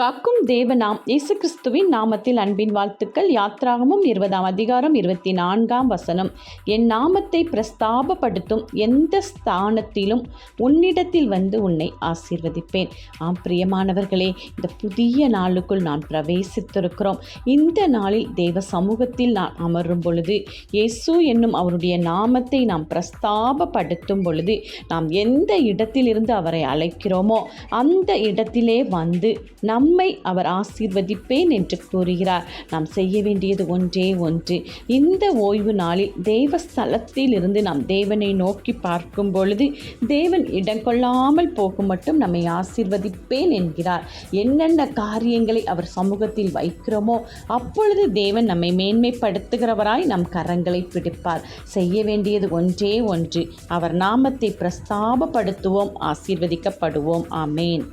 காக்கும் தேவனாம் இயேசு கிறிஸ்துவின் நாமத்தில் அன்பின் வாழ்த்துக்கள். யாத்ராகமம் 20ஆம் அதிகாரம் 24ஆம் வசனம். என் நாமத்தை பிரஸ்தாபப்படுத்தும் எந்த ஸ்தானத்திலும் உன்னிடத்தில் வந்து உன்னை ஆசீர்வதிப்பேன். பிரியமானவர்களே, இந்த புதிய நாளுக்குள் நாம் பிரவேசித்திருக்கிறோம். இந்த நாளில் தேவ சமூகத்தில் நாம் அமரும் பொழுது, இயேசு என்னும் அவருடைய நாமத்தை நாம் பிரஸ்தாபப்படுத்தும் பொழுது, நாம் எந்த இடத்திலிருந்து அவரை அழைக்கிறோமோ அந்த இடத்திலே வந்து நம்மை அவர் ஆசீர்வதிப்பேன் என்று கூறுகிறார். நாம் செய்ய வேண்டியது ஒன்றே ஒன்று. இந்த ஓய்வு நாளில் தேவ ஸ்தலத்தில் இருந்து நாம் தேவனை நோக்கி பார்க்கும் பொழுது தேவன் இடம் கொள்ளாமல் போகும் மட்டும் நம்மை ஆசீர்வதிப்பேன் என்கிறார். என்னென்ன காரியங்களை அவர் சமூகத்தில் வைக்கிறோமோ அப்பொழுது தேவன் நம்மை மேன்மைப்படுத்துகிறவராய் நம் கரங்களை பிடிப்பார். செய்ய வேண்டியது ஒன்றே ஒன்று. அவர் நாமத்தை பிரஸ்தாபப்படுத்துவோம், ஆசீர்வதிக்கப்படுவோம். ஆமேன்.